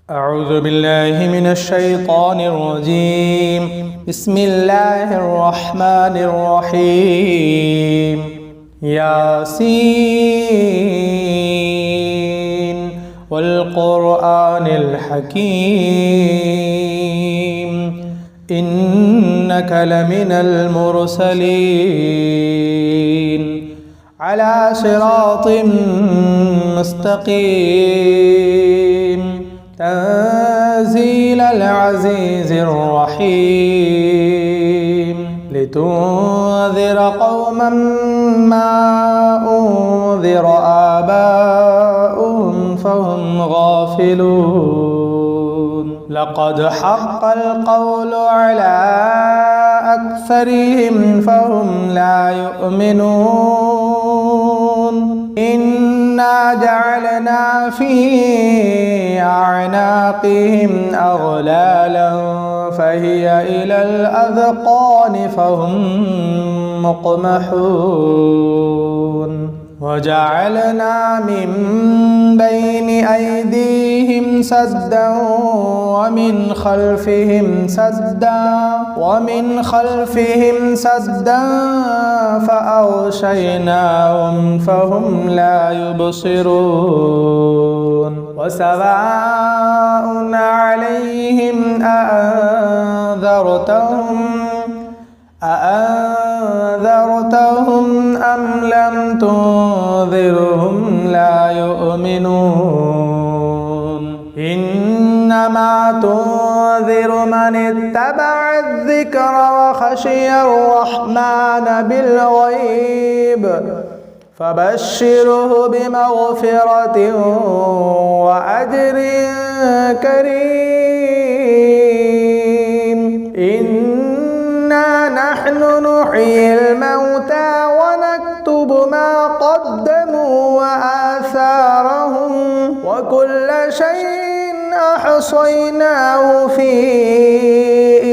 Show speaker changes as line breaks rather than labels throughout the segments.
أعوذ بالله من الشيطان الرجيم. بسم الله الرحمن الرحيم. ياسين والقرآن الحكيم إنك لمن المرسلين على صراط مستقيم تنزيل العزيز الرحيم لتنذر قوما ما أنذر آباؤهم فهم غافلون لقد حق القول على أكثرهم فهم لا يؤمنون إنا جعلنا في أعناقهم أغلالا فهي إلى الأذقان فهم مقمحون وجعلنا من بين أيديهم سدا ومن خلفهم سدا فأغشيناهم فهم لا يبصرون وسواء عليهم أأنذرتهم أم لم تنذرهم لا يؤمنون إنما تنذر من اتبع الذكر وخشي الرحمن بالغيب فبشره بمغفرة وأجر كريم إنا نحن نحيي الموتى ونكتب ما قدموا وآثارهم وكل شيء أحصيناه في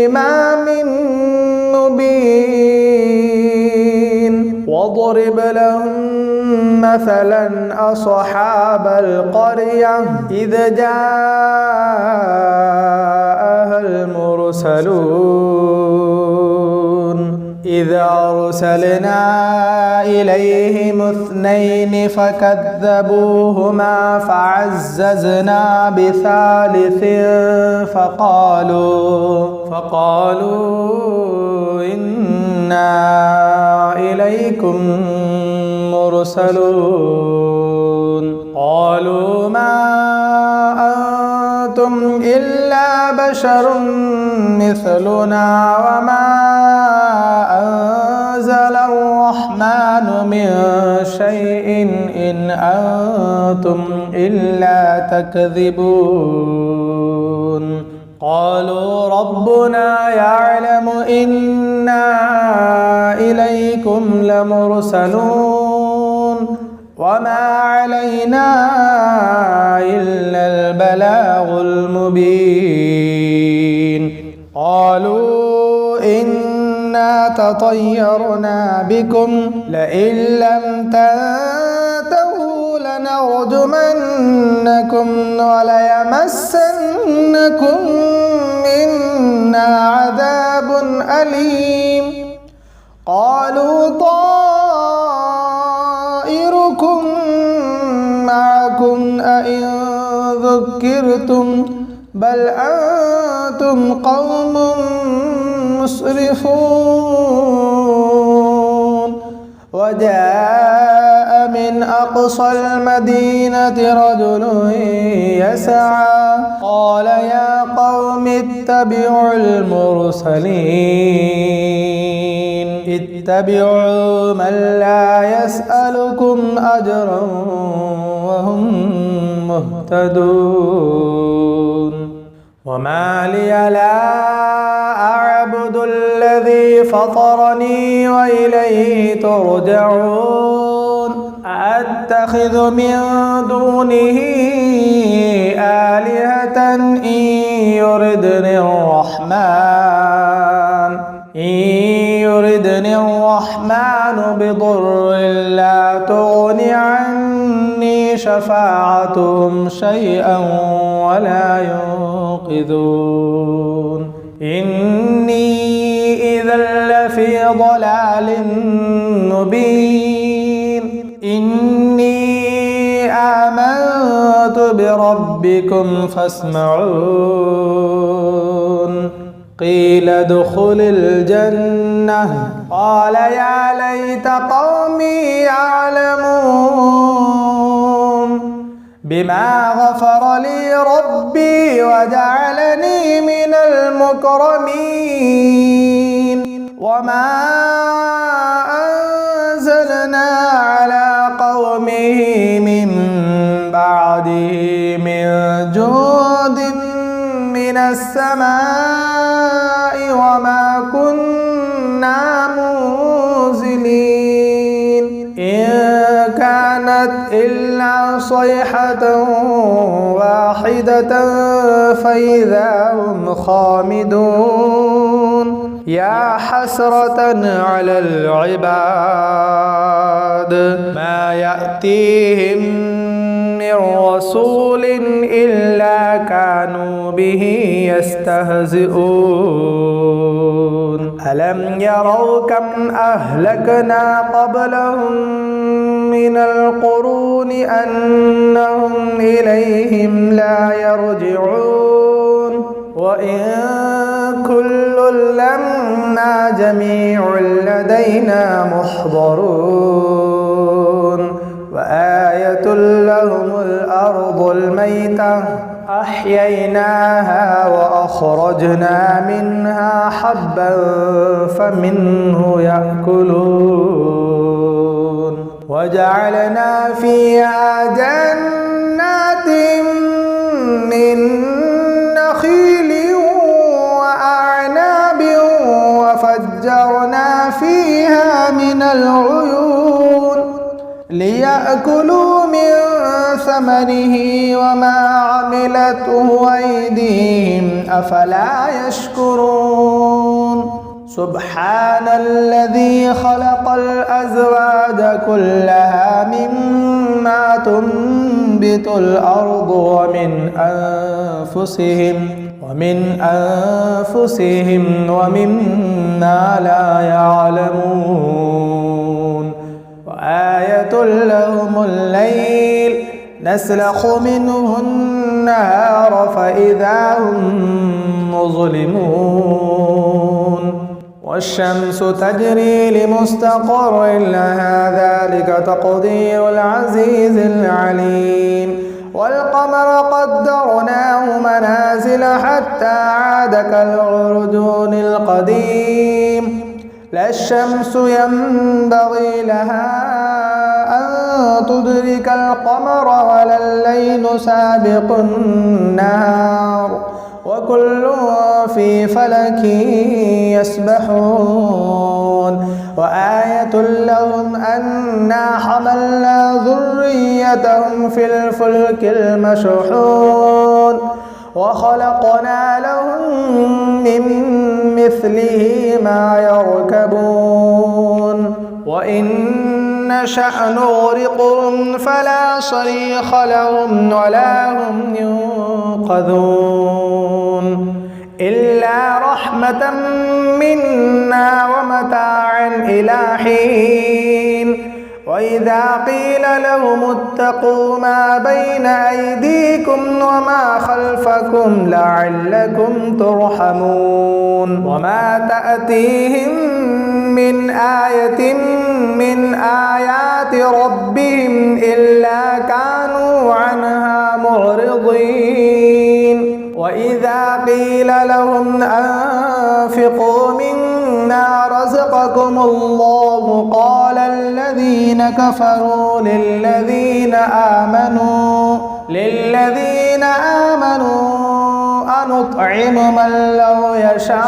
إمام مبين واضرب لهم مثلا أصحاب القرية إذ جاءها المرسلون إذ أرسلنا إليهم 2 فكذبوهما فعززنا بثالث فقالوا إنا إليكم مرسلون قالوا ما أنتم إلا بشر مثلنا وما أنزل الرحمن من شيء إن أنتم إلا تكذبون قالوا ربنا يعلم إنا إليكم لمرسلون وما علينا إلا البلاغ المبين قالوا إنا تطيرنا بكم لئن لم تنتهوا لنرجمنكم وليمسنكم منا عذاب أليم قالوا طائركم معكم أئن ذكرتم بل أنتم قوم مسرفون وجاء من أقصى المدينة رجل يسعى قال يا قوم اتبعوا اتبعوا من لا يسألكم أجرا وهم مهتدون وما لي لا أعبد الذي فطرني وإليه ترجعون أأتخذ من دونه آلهة إن يردني الرحمن بضر لا تغن عني شفاعتهم شيئا ولا ينقذون إني إذا لفي ضلال مبين إني آمنت بربكم فاسمعون قيل ادخل الجنة قال يا ليت قومي يعلمون بما غفر لي ربي وجعلني من المكرمين وما أنزلنا على قومه من بعده من جود من السماء وما كنا منزلين إن كانت إلا صيحة واحدة فإذا هم خامدون يا حسرة على العباد ما يأتيهم من رسول إلا كانوا به يستهزئون ألم يروا كم أهلكنا قبلهم من القرون أنهم إليهم لا يرجعون وإن كل لما جميع لدينا محضرون وآية لهم الأرض الميتة أحييناها وأخرجنا منها حبا فمنه يأكلون وجعلنا فيها جنات من نخيل وأعناب وفجرنا فيها من العيون ليأكلوا من ثمره وما عملته أيديهم أفلا يشكرون سبحان الذي خلق الأزواج كلها مما تنبت الأرض ومن أنفسهم ومما لا يعلمون وآية لهم الليل نسلخ منه النهار فإذا هم مظلمون والشمس تجري لمستقر لها ذلك تقدير العزيز العليم والقمر قدرناه منازل حتى عاد كالعرجون القديم لا الشمس ينبغي لها أن تدرك القمر ولا الليل سابق النهار وكل في فلك يسبحون وآية لهم أنا حملنا ذريتهم في الفلك المشحون وخلقنا لهم من مثله ما يركبون وإن نشأ نغرقهم فلا صريخ لهم ولا هم ينقذون إلا رحمة منا ومتاعا إلى حين وإذا قيل لهم اتقوا ما بين أيديكم وما خلفكم لعلكم ترحمون وما تأتيهم من آية من آيات ربهم إلا كانوا عنها معرضين وإذا قيل لهم أنفقوا مما رزقكم الله قال الذين كفروا للذين آمنوا أنطعم من لو يشاء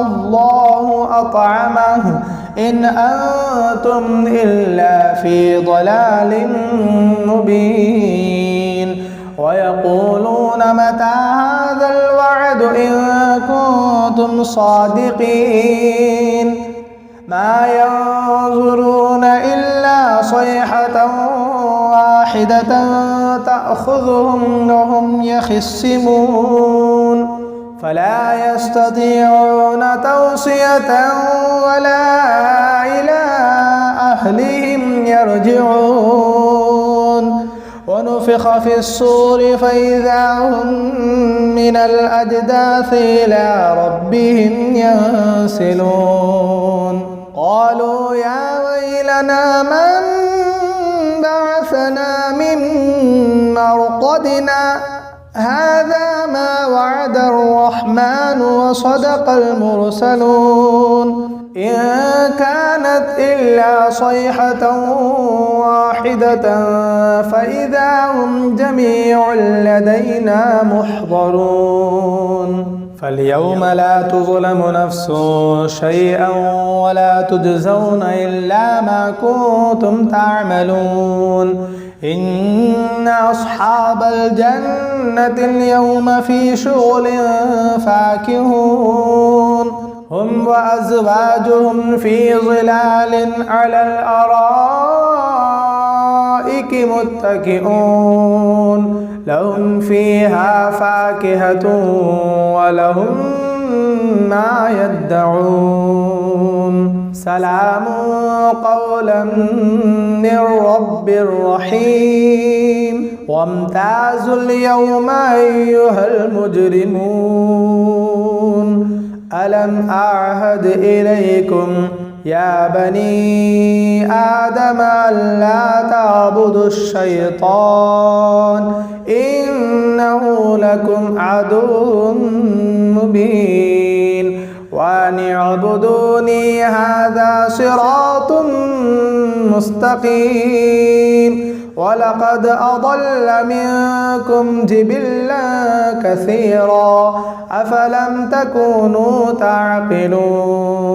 الله أطعمه إن أنتم إلا في ضلال مبين ويقولون متى هذا الوعد إن كنتم صادقين ما ينظرون إلا صيحة واحدة واحدة تأخذهم وهم يخصمون فلا يستطيعون توصية ولا إلى أهلهم يرجعون ونفخ في الصور فإذا هم من الأجداث إلى ربهم ينسلون قالوا يا ويلنا من بعثنا من مرقدنا هذا ما وعد الرحمن وصدق المرسلون إن كانت إلا صيحة واحدة فإذا هم جميع لدينا محضرون فاليوم لا تظلم نفس شيئا ولا تجزون إلا ما كنتم تعملون إن أصحاب الجنة اليوم في شغل فاكهون هم وأزواجهم في ظلال على الأرائك متكئون لهم فيها فاكهة ولهم ما يدعون سلام قولا من رب رحيم وامتازوا اليوم أيها المجرمون ألم أعهد إليكم يا بني آدم ألا تعبدوا الشيطان إنه لكم عدو مبين وأن اعبدوني هذا صراط مستقيم ولقد أضل منكم جبلا كثيرا أفلم تكونوا تعقلون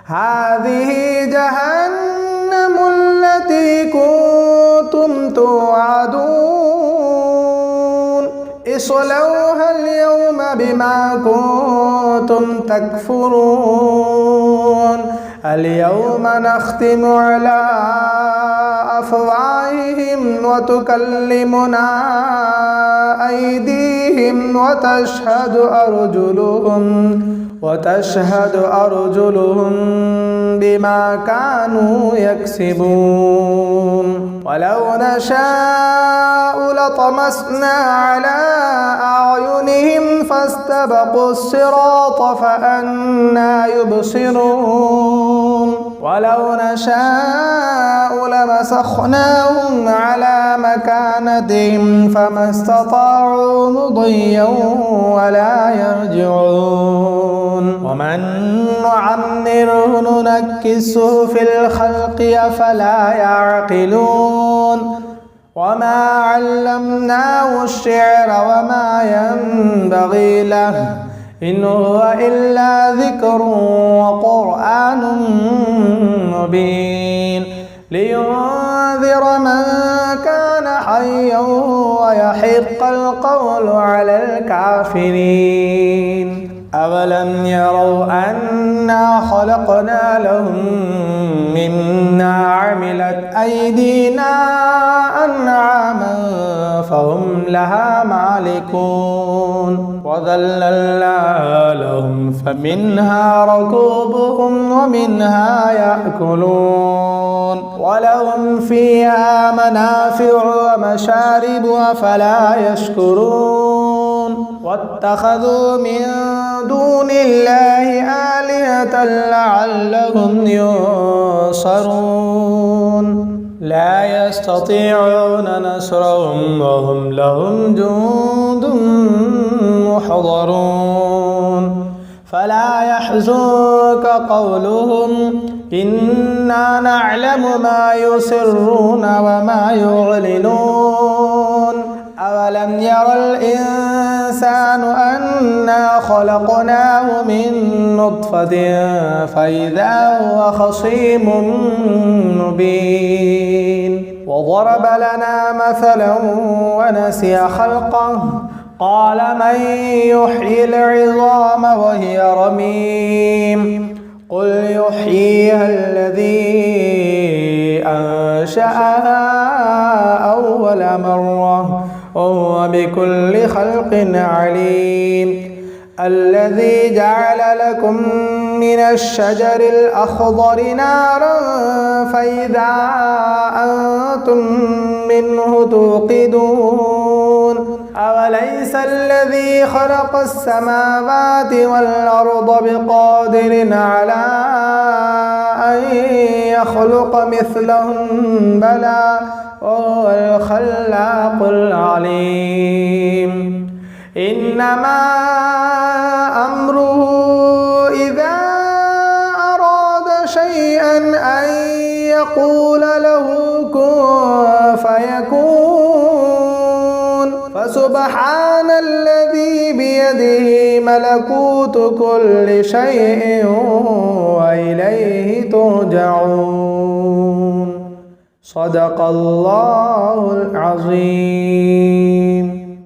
هذه جهنم التي كنتم توعدون اصلوها اليوم بما كنتم تكفرون اليوم نختم على أفواههم وتكلمنا أيديهم وتشهد أرجلهم بما كانوا يكسبون ولو نشاء لطمسنا على أعينهم فاستبقوا الصراط فأنى يبصرون ولو نشاء لمسخناهم على مكانتهم فما استطاعوا مضيا ولا يرجعون ومن نعمره ننكسه في الخلق أفلا يعقلون وما علمناه الشعر وما ينبغي له إن هو إلا ذكر وقرآن مبين لينذر من كان حيا ويحق القول على الكافرين أولم يروا أنا خلقنا لهم مما عملت أيدينا أنعاما فهم لها مالكون وذللنا لهم فمنها ركوبهم ومنها يأكلون ولهم فيها منافع ومشارب أفلا يشكرون واتخذوا من دون الله آلهة لعلهم ينصرون لا يستطيعون نصرهم وهم لهم جند محضرون فلا يحزنك قولهم إنا نعلم ما يسرون وما يعلنون أولم ير الإنسان أنا خلقناه من نطفة فإذا هو خصيم مبين وضرب لنا مثلا ونسي خلقه قال من يحيي العظام وهي رميم قل يحييها الذي أنشأها أول مرة وهو بكل خلق عليم. الذي جعل لكم من الشجر الأخضر نارا فإذا أنتم منه توقدون. أوليس الذي خلق السماوات والأرض بقادر على أن يخلق مثلهم بلى وهو الخلاق العليم. إنما أمره إذا أراد شيئا أن يقول له كن فيكون. فسبحان الذي بيده ملكوت كل شيء وإليه ترجعون. صدق الله العظيم.